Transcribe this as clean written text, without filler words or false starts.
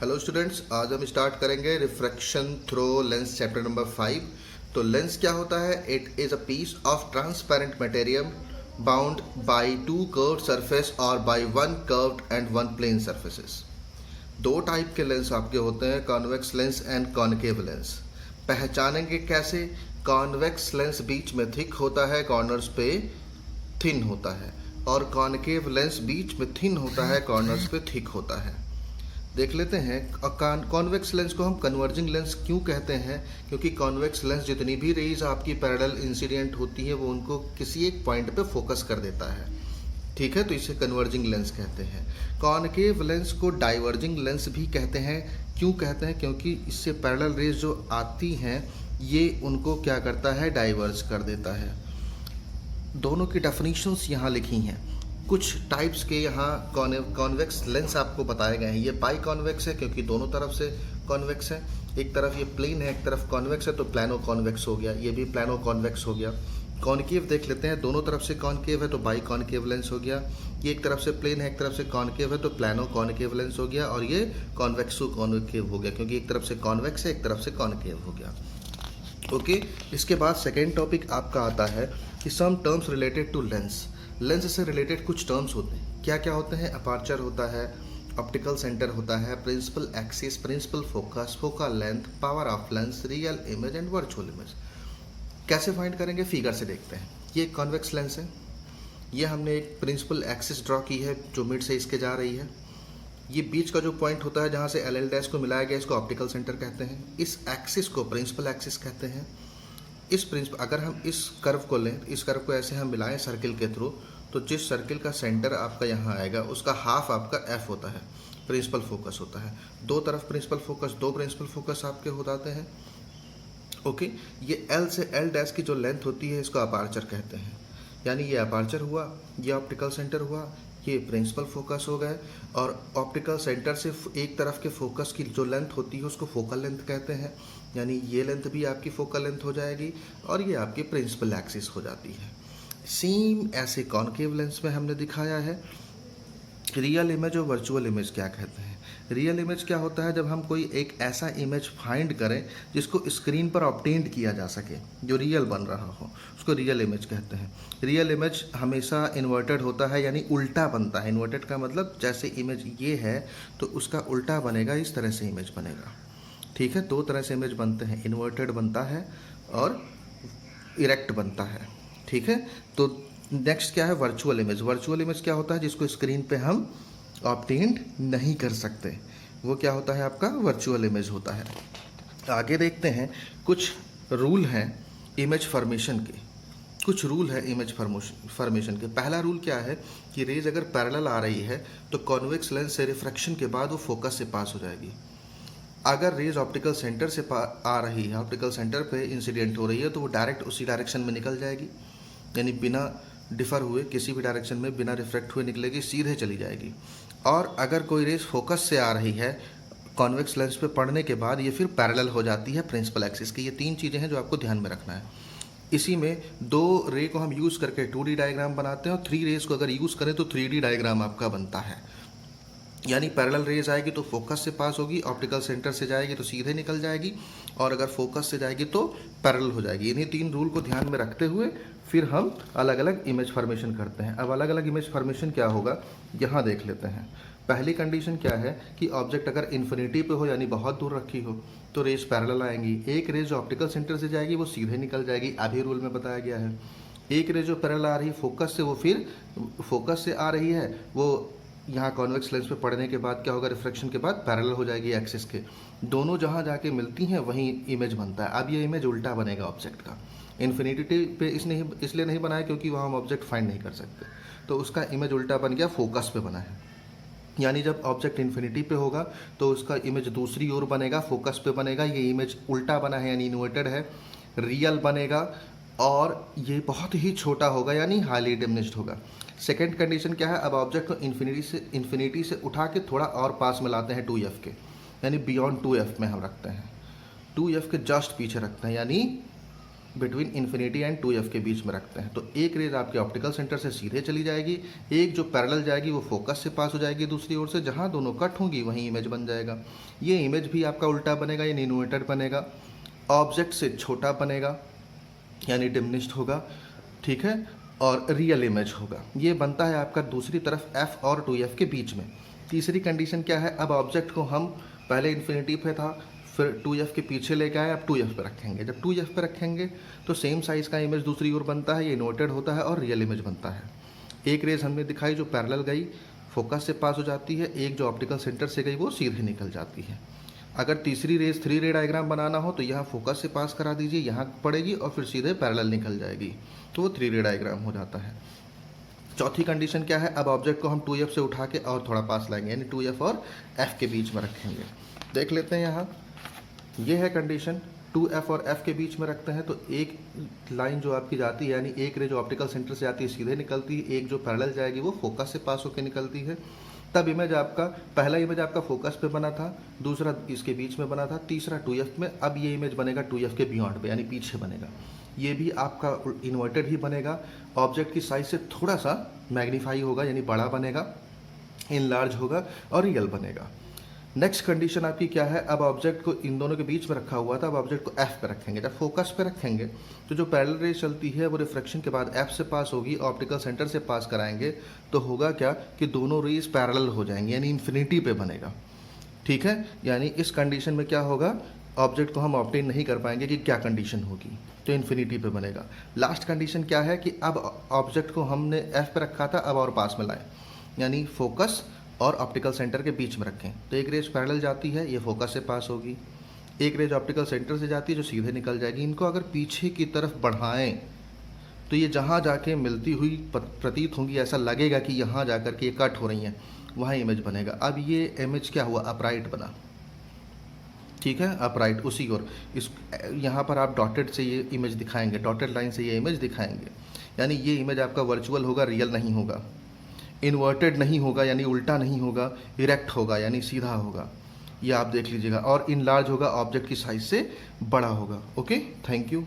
Hello students, आज हम start करेंगे refraction through lens chapter number 5। तो लेंस क्या होता है? It is a piece of transparent material bound by two curved surface और by one curved and one plane surfaces. दो type के लेंस आपके होते हैं, convex lens and concave lens. पहचानेंगे कैसे? कॉन्वेक्स लेंस बीच में थिक होता है, कॉर्नर्स पे थिन होता है, और कॉनकेव लेंस बीच में थिन होता है, कॉर्नर्स पे थिक होता है। देख लेते हैं। कॉन्वेक्स लेंस को हम कन्वर्जिंग लेंस क्यों कहते हैं? क्योंकि कॉन्वेक्स लेंस जितनी भी रेज आपकी पैरेलल इंसिडेंट होती है वो उनको किसी एक पॉइंट पे फोकस कर देता है। ठीक है, तो इसे कन्वर्जिंग लेंस कहते हैं। कॉनकेव लेंस को डाइवर्जिंग लेंस भी कहते हैं। क्यों कहते हैं? क्योंकि इससे पैरेलल रेज जो आती हैं ये उनको क्या करता है? डाइवर्ज कर देता है। दोनों की डेफिनेशंस यहाँ लिखी हैं। कुछ टाइप्स के यहाँ कॉन्वेक्स लेंस आपको बताए गए हैं। ये बाई कॉन्वेक्स है क्योंकि दोनों तरफ से कॉन्वेक्स है। एक तरफ ये प्लेन है, एक तरफ कॉन्वेक्स है, तो प्लानो कॉन्वेक्स हो गया। ये भी प्लानो कॉन्वेक्स हो गया। कॉनकेव देख लेते हैं, दोनों तरफ से कॉनकेव है तो बाई कॉनकेव लेंस हो गया। ये एक तरफ से प्लेन है, एक तरफ से कॉनकेव है तो प्लानो कॉनकेव लेंस हो गया। और ये कॉन्वेक्सो कॉनकेव हो गया क्योंकि एक तरफ से कॉन्वेक्स है, एक तरफ से कॉनकेव हो गया। ओके, इसके बाद सेकेंड टॉपिक आपका आता है कि some terms related to lens. Lens से रिलेटेड कुछ टर्म्स होते हैं। क्या क्या होते हैं? अपर्चर होता है, ऑप्टिकल सेंटर होता है, principal axis, principal focus, focal length, power of lens, real image and virtual image. कैसे फाइंड करेंगे? फिगर से देखते हैं। ये एक कॉन्वेक्स लेंस है। ये हमने एक प्रिंसिपल एक्सिस ड्रॉ की है जो मिड से इसके जा रही है। ये बीच का जो पॉइंट होता है जहाँ से एल डैश को मिलाया गया, इसको ऑप्टिकल सेंटर कहते हैं। इस एक्सिस को प्रिंसिपल एक्सिस कहते हैं। इस प्रिंसिपल, अगर हम इस कर्व को लें, इस कर्व को ऐसे हम मिलाएं सर्किल के थ्रू, तो जिस सर्किल का सेंटर आपका यहाँ आएगा उसका हाफ आपका एफ होता है, प्रिंसिपल फोकस होता है। दो तरफ प्रिंसिपल फोकस, दो प्रिंसिपल फोकस आपके हो जाते हैं। ओके, ये एल से एल डैश की जो लेंथ होती है इसको अपार्चर कहते हैं। यानी ये अपार्चर हुआ, ये ऑप्टिकल सेंटर हुआ, ये प्रिंसिपल फोकस हो गए। और ऑप्टिकल सेंटर से एक तरफ के फोकस की जो लेंथ होती है उसको फोकल लेंथ कहते हैं। यानी ये लेंथ भी आपकी फोकल लेंथ हो जाएगी और ये आपकी प्रिंसिपल एक्सिस हो जाती है। सेम ऐसे कॉनकेव लेंस में हमने दिखाया है। रियल इमेज और वर्चुअल इमेज क्या कहते हैं? रियल इमेज क्या होता है? जब हम कोई एक ऐसा इमेज फाइंड करें जिसको स्क्रीन पर ऑब्टेन्ड किया जा सके, जो रियल बन रहा हो, उसको रियल इमेज कहते हैं। रियल इमेज हमेशा इन्वर्टेड होता है, यानी उल्टा बनता है। इन्वर्टेड का मतलब जैसे इमेज ये है तो उसका उल्टा बनेगा, इस तरह से इमेज बनेगा। ठीक है, दो तरह से इमेज बनते हैं, इन्वर्टेड बनता है और इरेक्ट बनता है। ठीक है, तो नेक्स्ट क्या है? Virtual image. वर्चुअल इमेज क्या होता है? जिसको स्क्रीन पे हम ऑब्टेन्ड नहीं कर सकते, वो क्या होता है? आपका वर्चुअल इमेज होता है। आगे देखते हैं, कुछ रूल हैं इमेज फॉर्मेशन के। कुछ रूल है इमेज फॉर्मेशन के। पहला रूल क्या है कि रेज अगर पैरेलल आ रही है तो कॉन्वेक्स लेंस से रिफ्रैक्शन के बाद वो फोकस से पास हो जाएगी। अगर रेज ऑप्टिकल सेंटर से आ रही है, ऑप्टिकल सेंटर पे इंसिडेंट हो रही है, तो वो डायरेक्ट उसी डायरेक्शन में निकल जाएगी, यानी बिना डिफ़र हुए किसी भी डायरेक्शन में बिना रिफ्रैक्ट हुए निकलेगी, सीधे चली जाएगी। और अगर कोई रेज फोकस से आ रही है कॉन्वेक्स लेंस पे पड़ने के बाद, ये फिर पैरेलल हो जाती है प्रिंसिपल एक्सिस की। ये तीन चीज़ें हैं जो आपको ध्यान में रखना है। इसी में दो रे को हम यूज़ करके 2D डायग्राम बनाते हैं और 3 रेज को अगर यूज़ करें तो 3D डायग्राम आपका बनता है। यानी पैरेलल रेज आएगी तो फोकस से पास होगी, ऑप्टिकल सेंटर से जाएगी तो सीधे निकल जाएगी, और अगर फोकस से जाएगी तो पैरेलल हो जाएगी। इन्हीं तीन रूल को ध्यान में रखते हुए फिर हम अलग अलग इमेज फॉर्मेशन करते हैं। अब अलग अलग इमेज फॉर्मेशन क्या होगा यहाँ देख लेते हैं। पहली कंडीशन क्या है कि ऑब्जेक्ट अगर इन्फिनिटी पे हो, यानी बहुत दूर रखी हो, तो रेज पैरेलल आएंगी। एक रेज जो ऑप्टिकल सेंटर से जाएगी वो सीधे निकल जाएगी, आधे रूल में बताया गया है। एक रेज जो पैरेलल आ रही है फोकस से, वो फिर फोकस से आ रही है, वो यहाँ कॉन्वेक्स लेंस पे पड़ने के बाद क्या होगा? रिफ्रैक्शन के बाद पैरेलल हो जाएगी एक्सिस के। दोनों जहाँ जाके मिलती हैं वहीं इमेज बनता है। अब ये इमेज उल्टा बनेगा ऑब्जेक्ट का। इन्फिनिटी पे इसलिए नहीं बनाया क्योंकि वहाँ हम ऑब्जेक्ट फाइंड नहीं कर सकते, तो उसका इमेज उल्टा बन गया, फोकस पे बना है। यानी जब ऑब्जेक्ट इन्फिनिटी पे होगा तो उसका इमेज दूसरी ओर बनेगा, फोकस पे बनेगा। ये इमेज उल्टा बना है यानी इन्वर्टेड है, रियल बनेगा, और ये बहुत ही छोटा होगा यानी हाईली डिमिनिश्ड होगा। सेकेंड कंडीशन क्या है? अब ऑब्जेक्ट को इन्फिनिटी से उठा के थोड़ा और पास में लाते हैं 2f के, यानी बियॉन्ड 2f में हम रखते हैं, 2f के जस्ट पीछे रखते हैं, यानी बिटवीन इन्फिनिटी एंड 2f के बीच में रखते हैं। तो एक रेज आपके ऑप्टिकल सेंटर से सीधे चली जाएगी, एक जो पैरेलल जाएगी वो फोकस से पास हो जाएगी दूसरी ओर से, जहाँ दोनों कट होंगी वहीं इमेज बन जाएगा। ये इमेज भी आपका उल्टा बनेगा यानी इन्वर्टेड बनेगा, ऑब्जेक्ट से छोटा बनेगा यानी डिमिनिश्ड होगा, ठीक है, और रियल इमेज होगा। ये बनता है आपका दूसरी तरफ f और 2f के बीच में। तीसरी कंडीशन क्या है, अब ऑब्जेक्ट को हम पहले इन्फिनिटी पे था, फिर 2f के पीछे लेके आए, अब 2f पे रखेंगे। जब 2f पे रखेंगे तो सेम साइज़ का इमेज दूसरी ओर बनता है, ये इन्वर्टेड होता है और रियल इमेज बनता है। एक रेज हमने दिखाई जो पैरेलल गई, फोकस से पास हो जाती है, एक जो ऑप्टिकल सेंटर से गई वो सीधे निकल जाती है। अगर तीसरी रेज 3 रे डायग्राम बनाना हो तो यहाँ फोकस से पास करा दीजिए, यहाँ पड़ेगी और फिर सीधे पैरेलल निकल जाएगी, तो वो 3 रे डायग्राम हो जाता है। चौथी कंडीशन क्या है, अब ऑब्जेक्ट को हम 2f से उठा के और थोड़ा पास लाएंगे यानी 2f और f के बीच में रखेंगे। देख लेते हैं यहाँ, ये है कंडीशन, 2f और f के बीच में रखते हैं तो एक लाइन जो आपकी जाती है यानी एक रे जो ऑप्टिकल सेंटर से आती है सीधे निकलती है, एक जो पैरेलल जाएगी वो फोकस से पास होकर निकलती है। तब इमेज आपका, पहला इमेज आपका फोकस पे बना था, दूसरा इसके बीच में बना था, तीसरा 2f में, अब ये इमेज बनेगा 2f के बियॉन्ड पे यानी पीछे बनेगा। ये भी आपका इन्वर्टेड ही बनेगा, ऑब्जेक्ट की साइज से थोड़ा सा मैग्नीफाई होगा यानी बड़ा बनेगा, इनलार्ज होगा और रियल बनेगा। नेक्स्ट कंडीशन आपकी क्या है, अब ऑब्जेक्ट को इन दोनों के बीच में रखा हुआ था, अब ऑब्जेक्ट को f पे रखेंगे। जब फोकस पे रखेंगे तो जो पैरेलल रेज चलती है वो रिफ्रैक्शन के बाद f से पास होगी, ऑप्टिकल सेंटर से पास कराएंगे तो होगा क्या कि दोनों रेज पैरेलल हो जाएंगे यानी इन्फिनिटी पे बनेगा, ठीक है। यानी इस कंडीशन में क्या होगा, ऑब्जेक्ट को हम ऑब्टेन नहीं कर पाएंगे कि क्या कंडीशन होगी, तो इन्फिनिटी पे बनेगा। लास्ट कंडीशन क्या है कि अब ऑब्जेक्ट को हमने f पे रखा था, अब और पास में लाएं यानी फोकस और ऑप्टिकल सेंटर के बीच में रखें। तो एक रेज पैरेलल जाती है, ये फोकस से पास होगी, एक रेज ऑप्टिकल सेंटर से जाती है जो सीधे निकल जाएगी। इनको अगर पीछे की तरफ बढ़ाएं तो ये जहाँ जाके मिलती हुई प्रतीत होंगी, ऐसा लगेगा कि यहाँ जाकर के ये कट हो रही हैं, वहाँ इमेज बनेगा। अब ये इमेज क्या हुआ, अपराइट बना, ठीक है, अपराइट उसी ओर। इस यहाँ पर आप डॉटेड से ये इमेज दिखाएंगे, डॉटेड लाइन से ये इमेज दिखाएंगे, यानी ये इमेज आपका वर्चुअल होगा, रियल नहीं होगा, इन्वर्टेड नहीं होगा यानी उल्टा नहीं होगा, इरेक्ट होगा यानी सीधा होगा, ये आप देख लीजिएगा, और इनलार्ज होगा, ऑब्जेक्ट की साइज से बड़ा होगा। Okay, thank you.